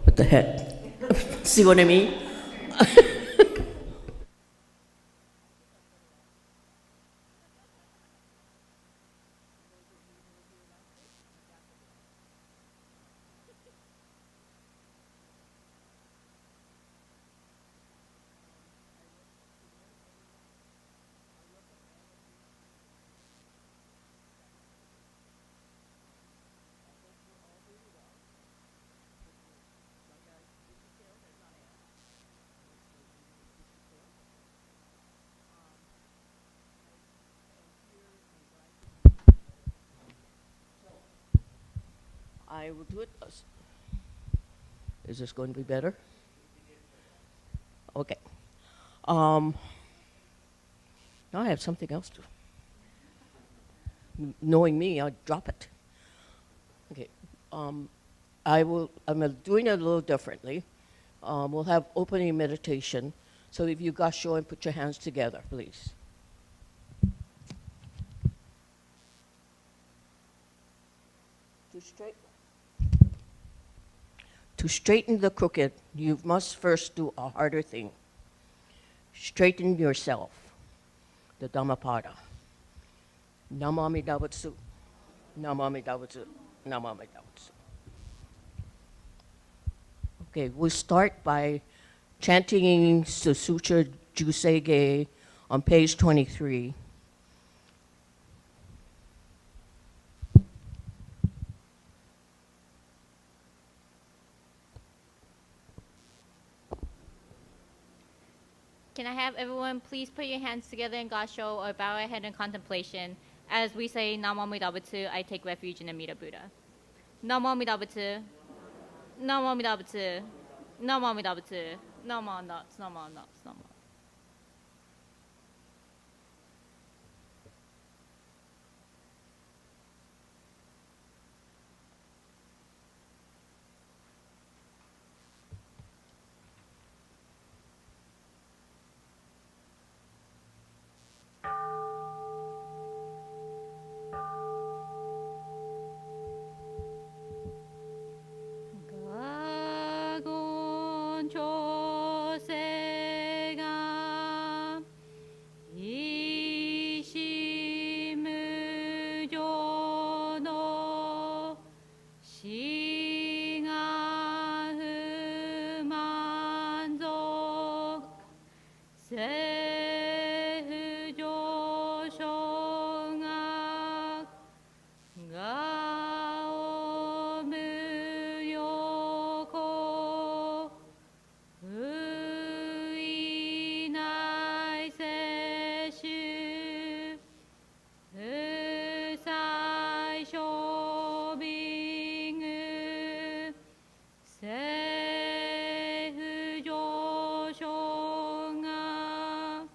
What the heck? See what I mean? I will do it. Is this going to be better? Okay. Um, now I have something else to. Knowing me, I'll drop it. Okay. I'm doing it a little differently. We'll have opening meditation. So if you gasho and put your hands together, please. To straighten the crooked, you must first do a harder thing. Straighten yourself, the Dhammapada. Namami Davatsu, Namami Davatsu, Namami Davatsu. Okay, we'll start by chanting the Sutra Jusei on page 23. Can I have everyone please put your hands together in Gasho or bow our head in contemplation as we say Namo Amida Butsu, I take refuge in Amida Buddha. Namo Amida Butsu, Namo Amida Butsu, Namo Amida Butsu, Namo Nuts, Namo Nuts, Namo. Gagon Chosega Ishimujo no Shiga Humanzok Sehujo Shongak Gao Muyoko Uinai Seshu Usai Shobingu Sehujo Shongak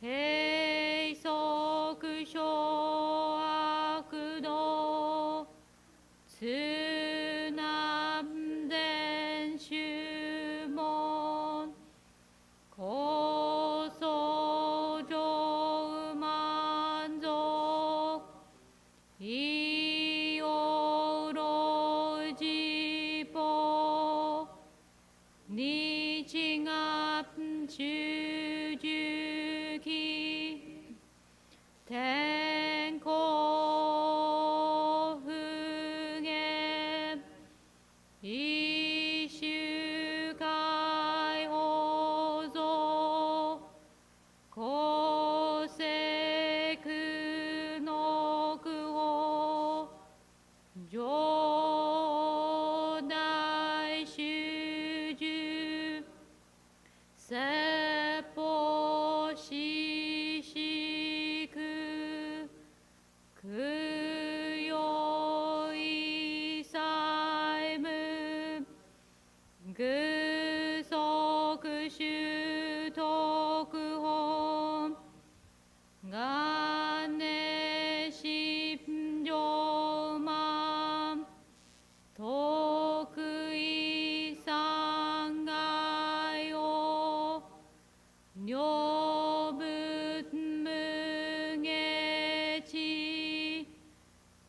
閉塞小悪道津南禅宗門高僧上満足いおろじぽ日月中十期天候不言一周会放送公正苦の苦法上大集中説法ししく供養い債務具足習徳本元年心上満徳意三害を女仏無下地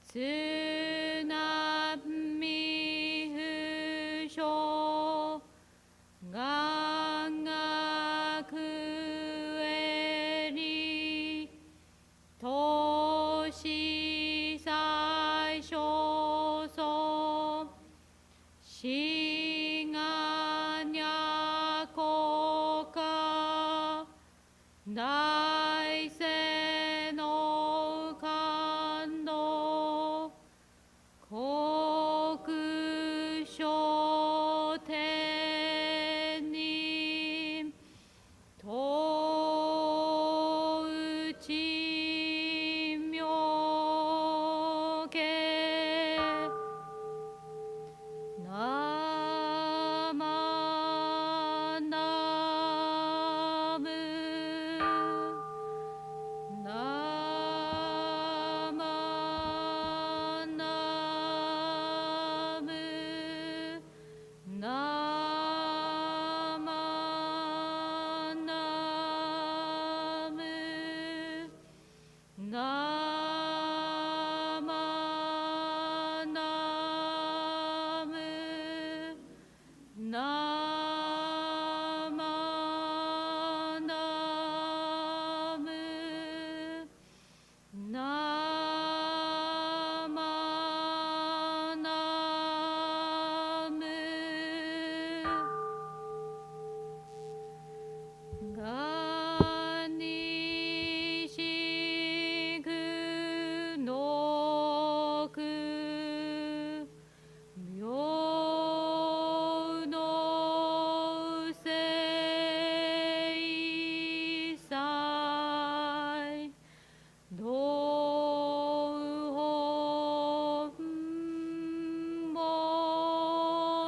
津南未不詳願学へり投資最小尊志願や国家大世の感動国書天に当内妙家なまなむなまなむなまなむなまなむなまなむなまなむがにしぐのく妙のせいさい道本も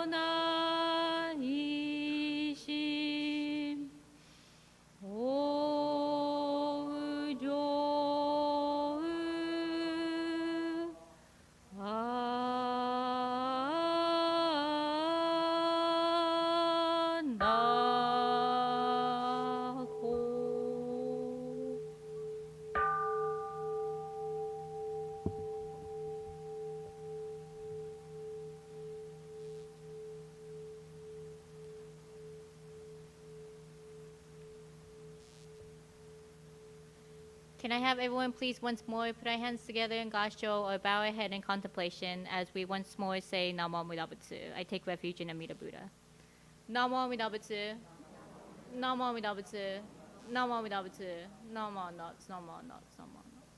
ないしおうじょうあなこCan I have everyone please once more put our hands together in Gasho or bow our head in contemplation as we once more say Namo Amida Butsu. I take refuge in Amida Buddha. Namo Amida Butsu. Namo Amida Butsu. Namo Amida Butsu. Namo nuts. Namo nuts. Namo nuts.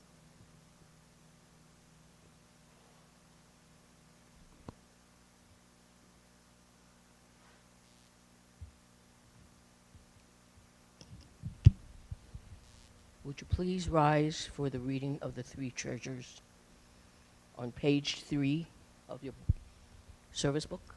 Would you please rise for the reading of the three treasures on page 3 of your service book?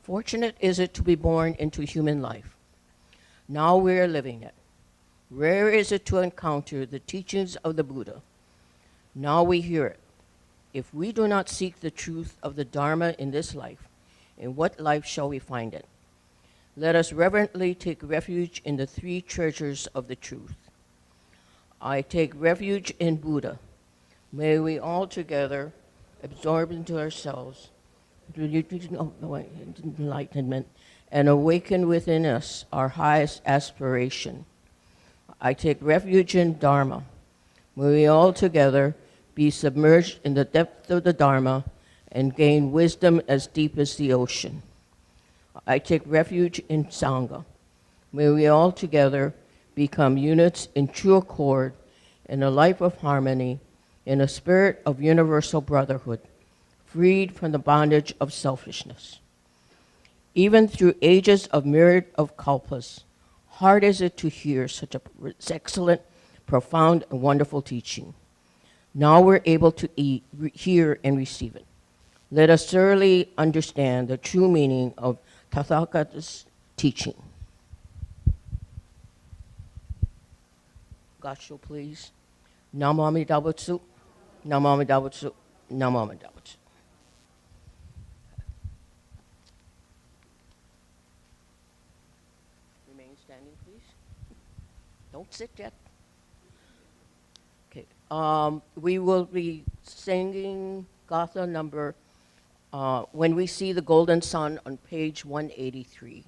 Fortunate is it to be born into human life. Now we are living it. Rare is it to encounter the teachings of the Buddha. Now we hear it. If we do not seek the truth of the Dharma in this life, in what life shall we find it? Let us reverently take refuge in the three treasures of the truth. I take refuge in Buddha. May we all together absorb into ourselves enlightenment and awaken within us our highest aspiration. I take refuge in Dharma. May we all together be submerged in the depth of the Dharma and gain wisdom as deep as the ocean. I take refuge in Sangha. May we all together become units in true accord, in a life of harmony, in a spirit of universal brotherhood, freed from the bondage of selfishness. Even through ages of myriad of kalpas, hard is it to hear such a excellent, profound, and wonderful teaching. Now we're able to hear and receive it. Let us thoroughly understand the true meaning of Tathagata's teaching. Gasho, please. Namo Amida Butsu, Namo Amida Butsu, Namo Amida Butsu. Remain standing, please. Don't sit yet. Okay. We will be singing Gatha number When We See the Golden Sun on page 183.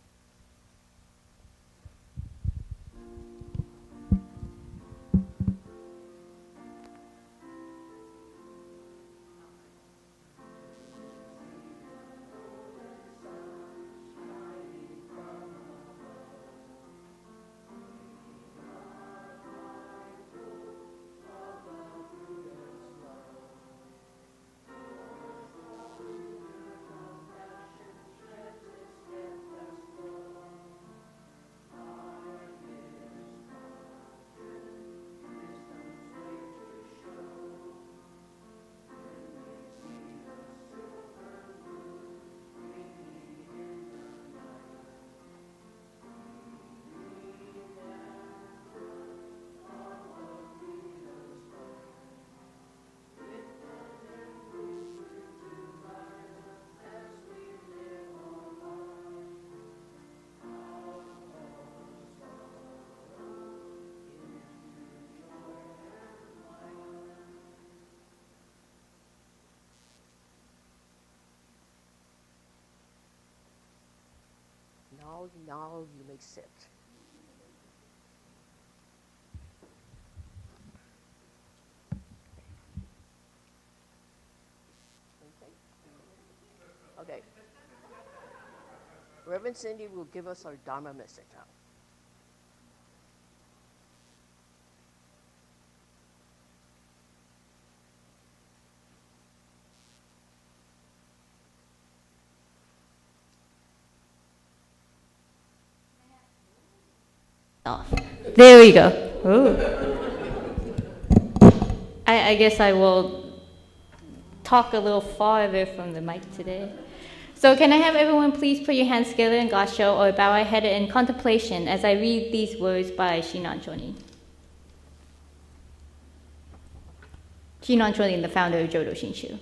Now you may sit. Okay. Reverend Cindy will give us our Dharma message now. Off. There we go. Ooh. I guess I will talk a little farther from the mic today. So can I have everyone please put your hands together in Gasho or bow our head in contemplation as I read these words by Shinan Shonin. Shinan Shonin, the founder of Jodo Shinshu.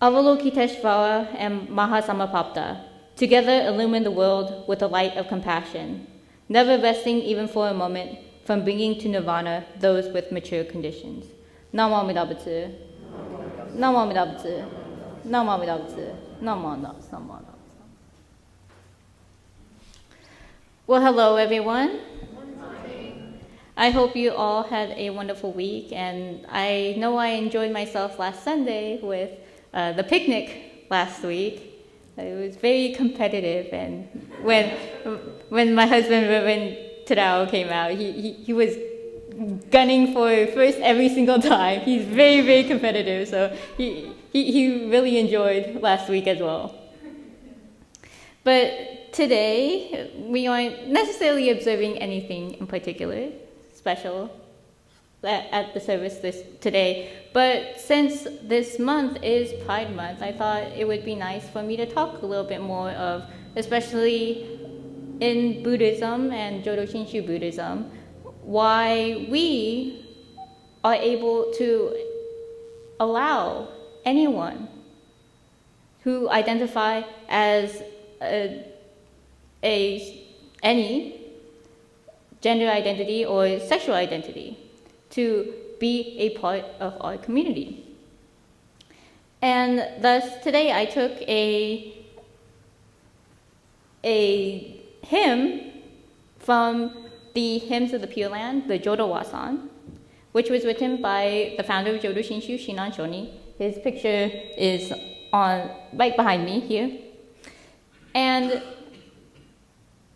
Avalokiteshvara and Mahasamapapta together illumine the world with the light of compassion, never resting even for a moment from bringing to nirvana those with mature conditions. Namo Amida Butsu. Namo Amida Butsu. Namo Amida Butsu. Namo Amida Butsu. Well, hello, everyone. I hope you all had a wonderful week, and I know I enjoyed myself last Sunday with the picnic last week. It was very competitive, and when my husband Reverend Tadao came out, he was gunning for first every single time. He's very, very competitive, so he really enjoyed last week as well. But today, we aren't necessarily observing anything in particular special. at the service today. But since this month is Pride Month, I thought it would be nice for me to talk a little bit more of, especially in Buddhism and Jodo Shinshu Buddhism, why we are able to allow anyone who identify as any gender identity or sexual identity to be a part of our community. And thus today I took a hymn from the Hymns of the Pure Land, the Jodo Wasan, which was written by the founder of Jodo Shinshu, Shinan Shoni. His picture is on right behind me here. And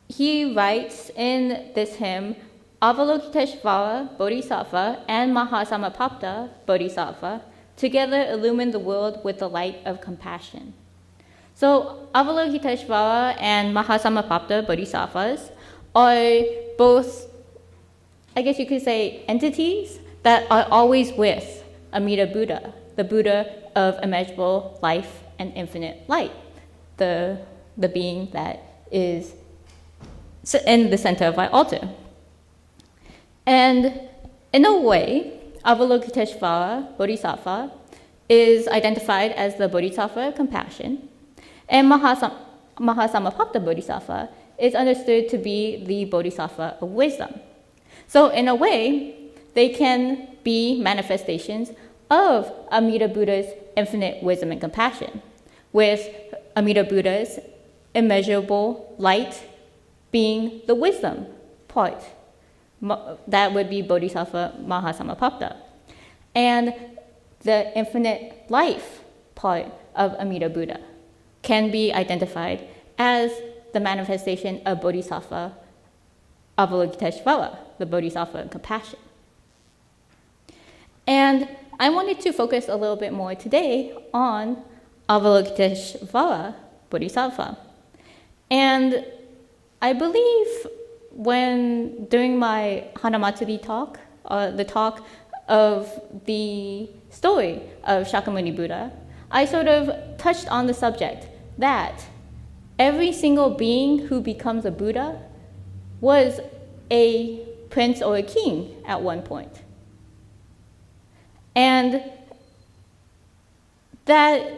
he writes in this hymn, Avalokiteshvara Bodhisattva and Mahasamapapta Bodhisattva together illumine the world with the light of compassion. So Avalokiteshvara and Mahasamapapta Bodhisattvas are both, I guess you could say, entities that are always with Amida Buddha, the Buddha of immeasurable life and infinite light, the being that is in the center of our altar. And in a way, Avalokiteshvara Bodhisattva is identified as the Bodhisattva of compassion, and Mahasamapapta Bodhisattva is understood to be the Bodhisattva of wisdom. So in a way, they can be manifestations of Amida Buddha's infinite wisdom and compassion, with Amida Buddha's immeasurable light being the wisdom part. That would be Bodhisattva Mahasamapapta. And the infinite life part of Amida Buddha can be identified as the manifestation of Bodhisattva Avalokiteshvara, the Bodhisattva of compassion. And I wanted to focus a little bit more today on Avalokiteshvara Bodhisattva. And I believe when during my Hanamatsuri talk, the talk of the story of Shakyamuni Buddha, I sort of touched on the subject that every single being who becomes a Buddha was a prince or a king at one point. And that,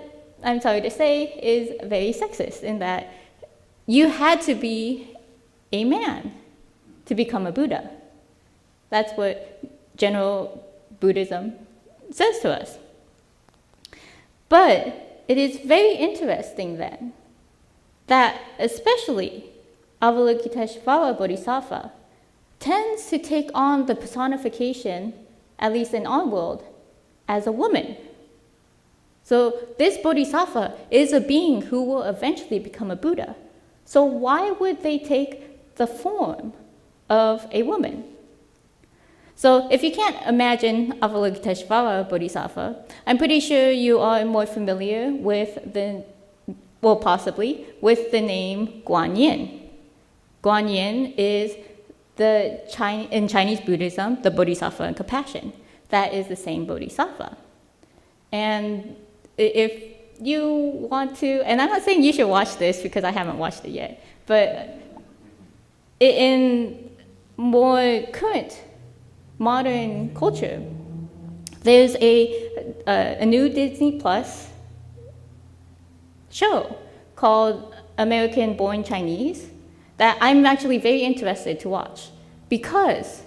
I'm sorry to say, is very sexist in that you had to be a man to become a Buddha. That's what general Buddhism says to us. But it is very interesting then that especially Avalokiteshvara Bodhisattva tends to take on the personification, at least in our world, as a woman. So this Bodhisattva is a being who will eventually become a Buddha. So why would they take the form of a woman? So if you can't imagine Avalokiteshvara Bodhisattva, I'm pretty sure you are more familiar with possibly with the name Guanyin. Guanyin is in Chinese Buddhism, the Bodhisattva of compassion. That is the same Bodhisattva. And if you want to, and I'm not saying you should watch this because I haven't watched it yet, but in more current modern culture, there's a new Disney Plus show called American Born Chinese that I'm actually very interested to watch because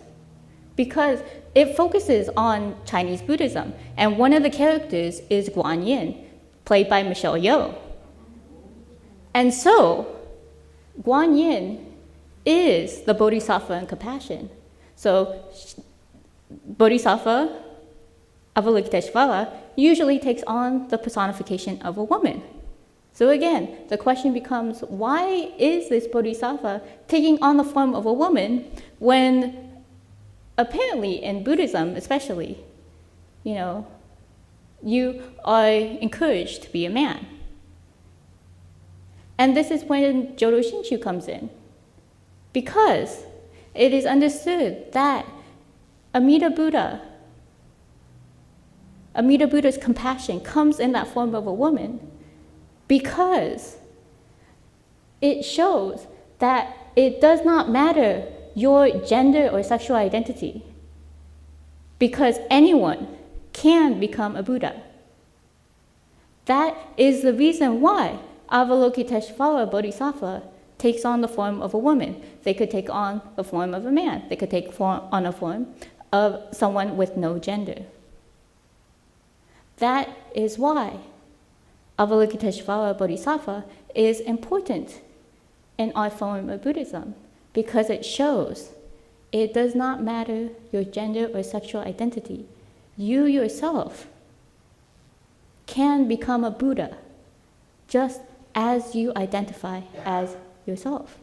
it focuses on Chinese Buddhism, and one of the characters is Guanyin, played by Michelle Yeoh. And so Guanyin is the Bodhisattva in compassion. So Bodhisattva Avalokiteshvara usually takes on the personification of a woman. So again, the question becomes, why is this Bodhisattva taking on the form of a woman when apparently in Buddhism especially, you are encouraged to be a man? And this is when Jodo Shinshu comes in, because it is understood that Amida Buddha's compassion comes in that form of a woman because it shows that it does not matter your gender or sexual identity, because anyone can become a Buddha. That is the reason why Avalokiteshvara Bodhisattva takes on the form of a woman. They could take on the form of a man. They could take on a form of someone with no gender. That is why Avalokiteshvara Bodhisattva is important in our form of Buddhism, because it shows it does not matter your gender or sexual identity. You yourself can become a Buddha just as you identify as yourself.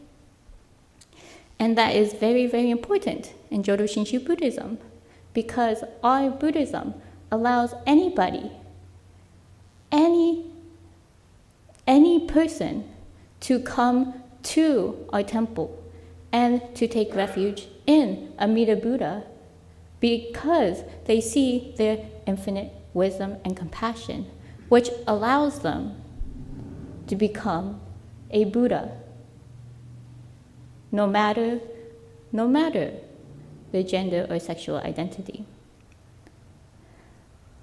And that is very, very important in Jodo Shinshu Buddhism, because our Buddhism allows anybody, any person to come to our temple and to take refuge in Amida Buddha, because they see their infinite wisdom and compassion, which allows them to become a Buddha, no matter their gender or sexual identity.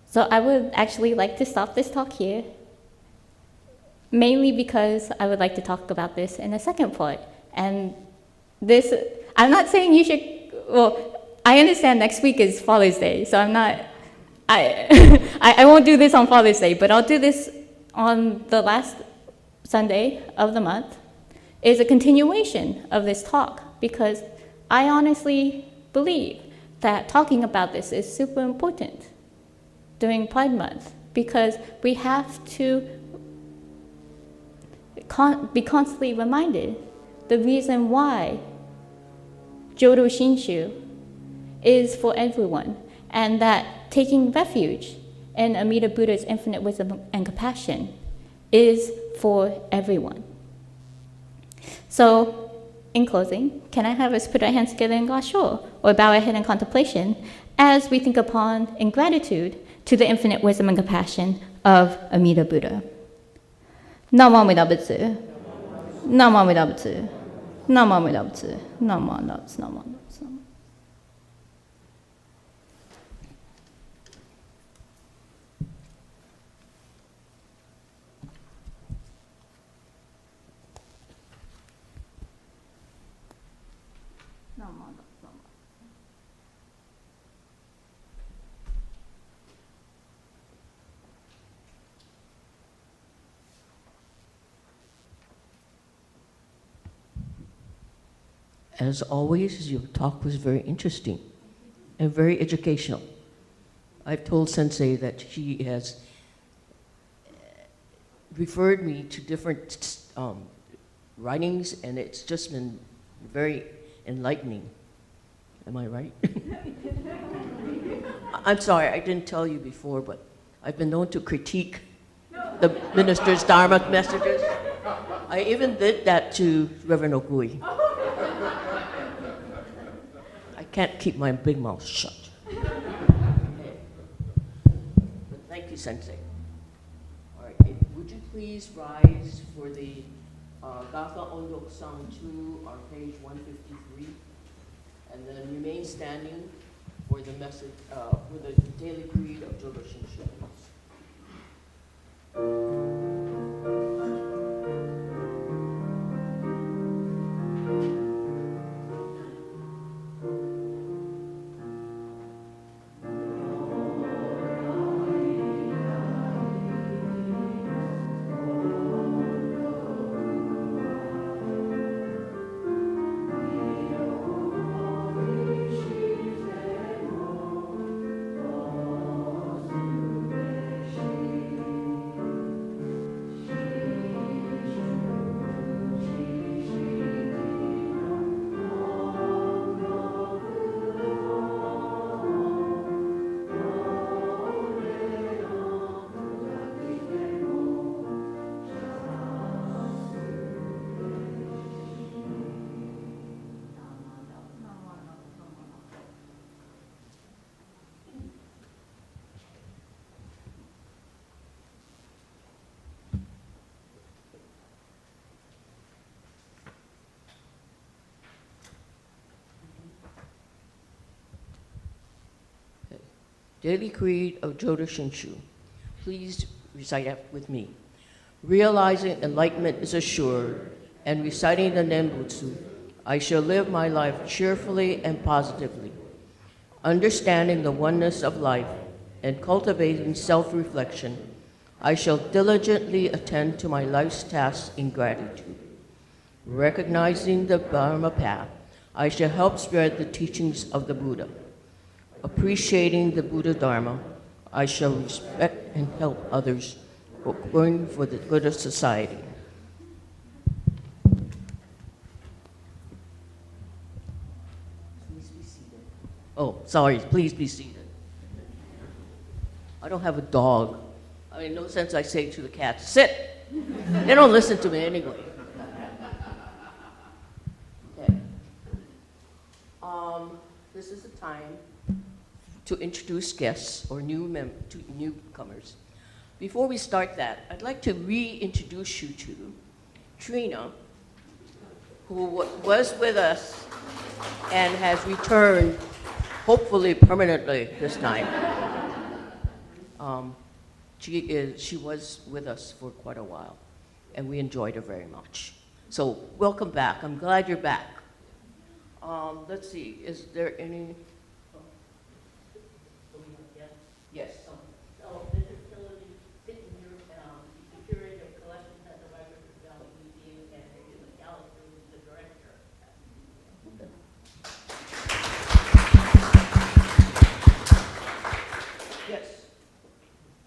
So I would actually like to stop this talk here, mainly because I would like to talk about this in the second part. And this, I'm not saying you should, well, I understand next week is Father's Day, so I won't do this on Father's Day, but I'll do this on the last Sunday of the month. Is a continuation of this talk, because I honestly believe that talking about this is super important during Pride Month, because we have to be constantly reminded the reason why Jodo Shinshu is for everyone, and that taking refuge in Amida Buddha's infinite wisdom and compassion is for everyone. So, in closing, can I have us put our hands together in Gasho, or bow our head in contemplation, as we think upon in gratitude to the infinite wisdom and compassion of Amida Buddha. Namo Amida Butsu. Namo Amida Butsu. Namo Amida Butsu. Namo Amida Butsu. Namo Amida Butsu. As always, your talk was very interesting and very educational. I've told Sensei that she has referred me to different writings, and it's just been very enlightening. Am I right? I'm sorry, I didn't tell you before, but I've been known to critique the minister's Dharma messages. I even did that to Reverend Okui. I can't keep my big mouth shut. But thank you, Sensei. All right, would you please rise for the Gatha Ondok Song 2 on page 153, and then remain standing for the message, for the daily creed of Jodo Shinshu. Daily Creed of Jodo Shinshu. Please recite with me. Realizing enlightenment is assured and reciting the Nembutsu, I shall live my life cheerfully and positively. Understanding the oneness of life and cultivating self-reflection, I shall diligently attend to my life's tasks in gratitude. Recognizing the Dharma path, I shall help spread the teachings of the Buddha. Appreciating the Buddha Dharma, I shall respect and help others, working for the good of society. Please be seated. Oh, sorry, please be seated. I don't have a dog. I mean, no sense I say to the cats, sit. They don't listen to me anyway. Okay. This is the time to introduce guests or newcomers. Before we start that, I'd like to reintroduce you to Trina, who was with us and has returned, hopefully permanently this time. She was with us for quite a while, and we enjoyed her very much. So welcome back. I'm glad you're back. Let's see, is there any? Yes. So this facility fits in your, the curator of collections at the Rikers Valley Museum, and David McAllister, who's the director. Yes.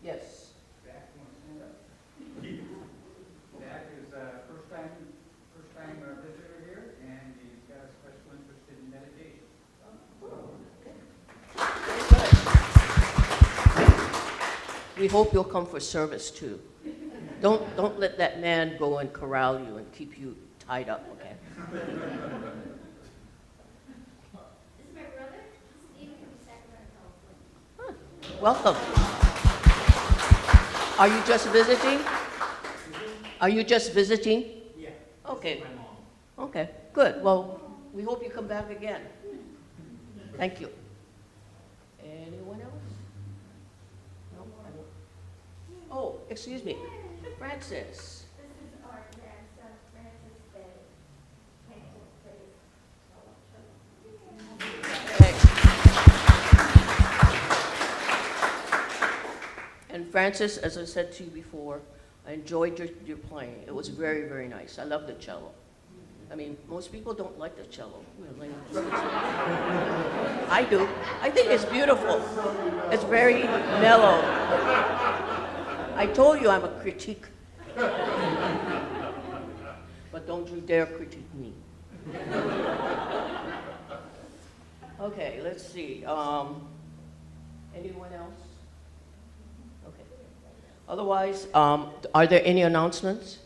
Yes. Zach, you want to stand up? Zach is a first-time visitor here, and he's got a special interest in meditation. We hope you'll come for service too. Don't let that man go and corral you and keep you tied up, okay? This is my brother, Stephen from Sacramento, California. Welcome. Are you just visiting? Are you just visiting? Yeah. Okay. My mom. Okay, good. Well, we hope you come back again. Thank you. Anyone else? No? I don't. Oh, excuse me. Francis. This is our grandson, Francis Bay. Okay. And Francis, as I said to you before, I enjoyed your playing. It was very, very nice. I love the cello. I mean, most people don't like the cello. I do. I think it's beautiful. It's very mellow. I told you I'm a critique. But don't you dare critique me. Okay, let's see. Anyone else? Okay. Otherwise, are there any announcements?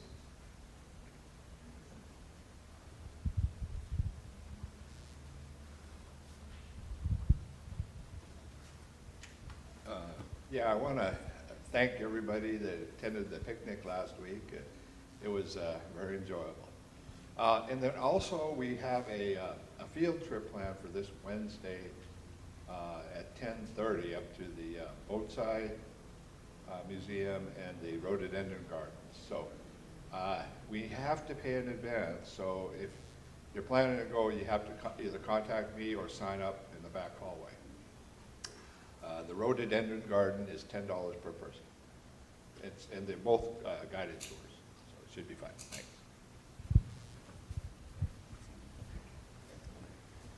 Yeah, I want to thank everybody that attended the picnic last week. It was very enjoyable. And then also we have a field trip planned for this Wednesday at 10:30 up to the Boatside Museum and the Rhododendron Gardens. So we have to pay in advance. So if you're planning to go, you have to either contact me or sign up in the back hallway. The Rhododendron Garden is $10 per person. And they're both guided tours, so it should be fine. Thanks.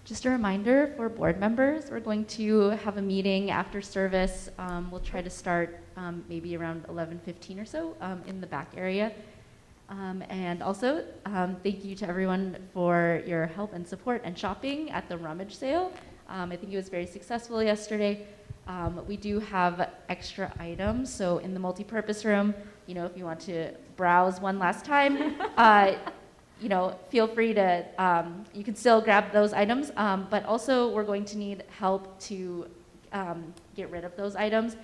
Just a reminder for board members, we're going to have a meeting after service. We'll try to start maybe around 11:15 or so in the back area. And also, thank you to everyone for your help and support and shopping at the rummage sale. I think it was very successful yesterday. We do have extra items, so in the multi-purpose room, you know, if you want to browse one last time, you know, feel free to, you can still grab those items, but also we're going to need help to get rid of those items.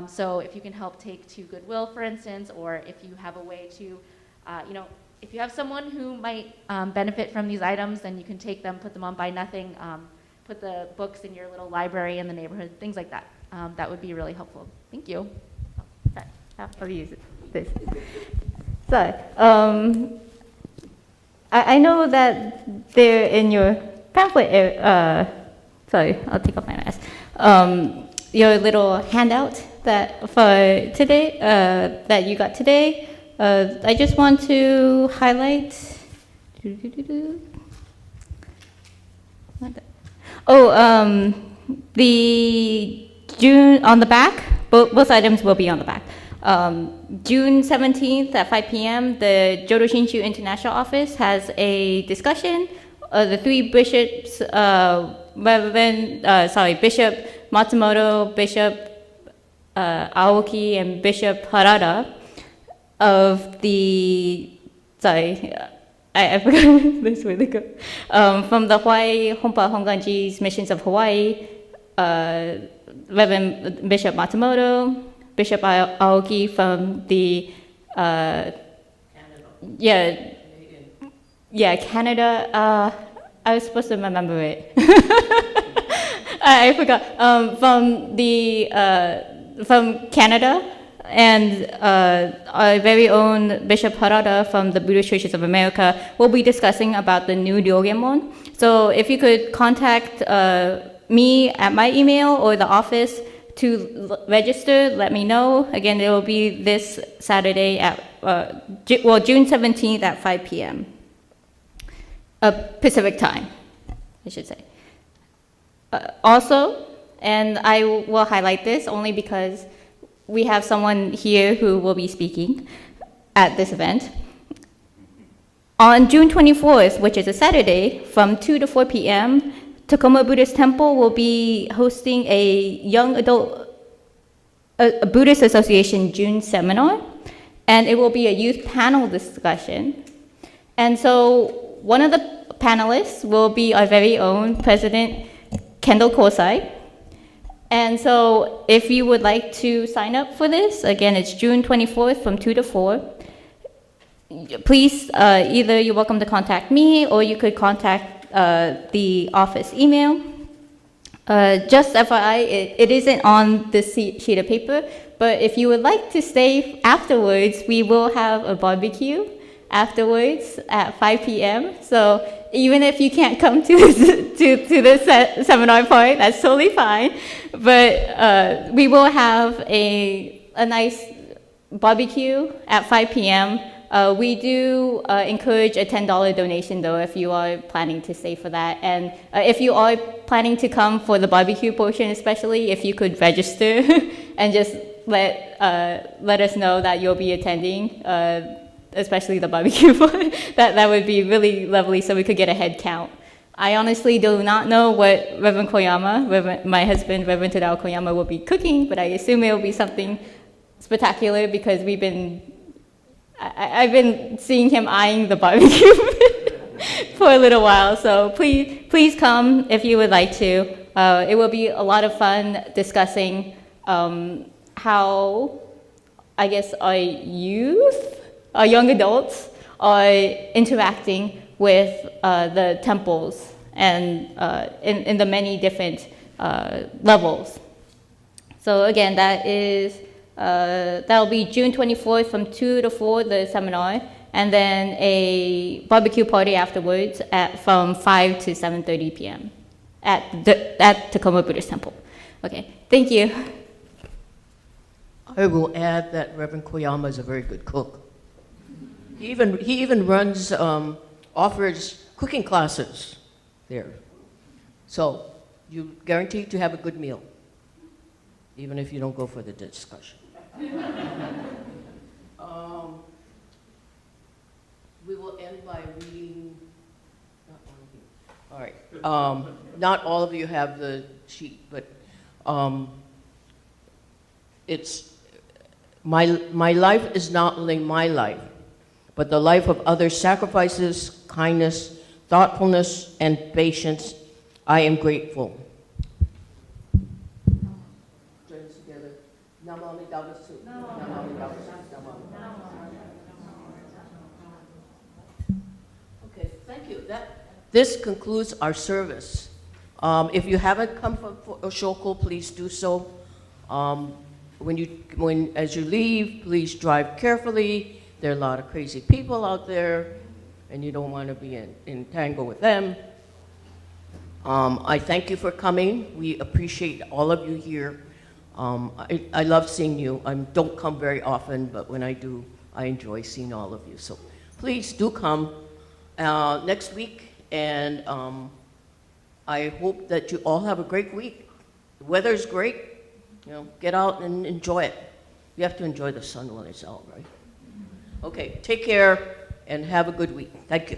So if you can help take to Goodwill, for instance, or if you have a way to, you know, if you have someone who might benefit from these items, then you can take them, put them on Buy Nothing, put the books in your little library in the neighborhood, things like that. that would be really helpful. Thank you. Sorry, I'll use this. So, I know that they're in your pamphlet, sorry, I'll take off my mask. Your little handout that for today, that you got today, I just want to highlight. Oh, the June on the back, both items will be on the back. June 17th at 5 p.m., the Jodo Shinshu International Office has a discussion. The three bishops, Bishop Matsumoto, Bishop Aoki, and Bishop Harada of the, I forgot this where they go. From the Hawaii Honpa Honganji's Missions of Hawaii, Reverend Bishop Matsumoto, Bishop Aoki from the, Canada. I was supposed to remember it. I forgot. From Canada, and our very own Bishop Harada from the Buddhist Churches of America will be discussing about the new Ryogemon. So if you could contact me at my email or the office to register, let me know. Again, it will be this Saturday at, June 17th at 5 p.m. Pacific time, I should say. Also, and I will highlight this only because we have someone here who will be speaking at this event. On June 24th, which is a Saturday, from 2 to 4 p.m., Tacoma Buddhist Temple will be hosting a young adult Buddhist Association June seminar, and it will be a youth panel discussion. And so one of the panelists will be our very own President Kendall Kosai. And so if you would like to sign up for this, again, it's June 24th from 2 to 4. Please, either you're welcome to contact me or you could contact the office email. Just FYI, it isn't on this sheet of paper, but if you would like to stay afterwards, we will have a barbecue afterwards at 5 p.m. So even if you can't come to this seminar part, that's totally fine. But we will have a nice barbecue at 5 p.m. We do encourage a $10 donation, though, if you are planning to stay for that. And if you are planning to come for the barbecue portion, especially, if you could register and just let us know that you'll be attending, especially the barbecue part. That would be really lovely, so we could get a head count. I honestly do not know what Reverend Koyama, my husband, Reverend Tadao Koyama, will be cooking, but I assume it will be something spectacular because I've been seeing him eyeing the barbecue for a little while, so please come if you would like to. It will be a lot of fun discussing how, I guess, our youth, our young adults are interacting with the temples and in the many different levels. So again, that'll be June 24th from 2 to 4, the seminar, and then a barbecue party afterwards from 5 to 7:30 p.m. at Tacoma Buddhist Temple. Okay, thank you. I will add that Reverend Koyama is a very good cook. He even runs, offers cooking classes there. So you guaranteed to have a good meal, even if you don't go for the discussion. We will end by reading, all right. Not all of you have the sheet, but it's, my life is not only my life, but the life of others' sacrifices, kindness, thoughtfulness, and patience. I am grateful. Join us together. Namami Davatsu. Namami Davatsu. Okay, thank you. This concludes our service. If you haven't come for Oshoku, please do so. As you leave, please drive carefully. There are a lot of crazy people out there, and you don't want to be entangled with them. I thank you for coming. We appreciate all of you here. I love seeing you. I don't come very often, but when I do, I enjoy seeing all of you. So please do come next week, and I hope that you all have a great week. The weather's great. You know, get out and enjoy it. You have to enjoy the sun when it's out, right? Okay, take care and have a good week. Thank you.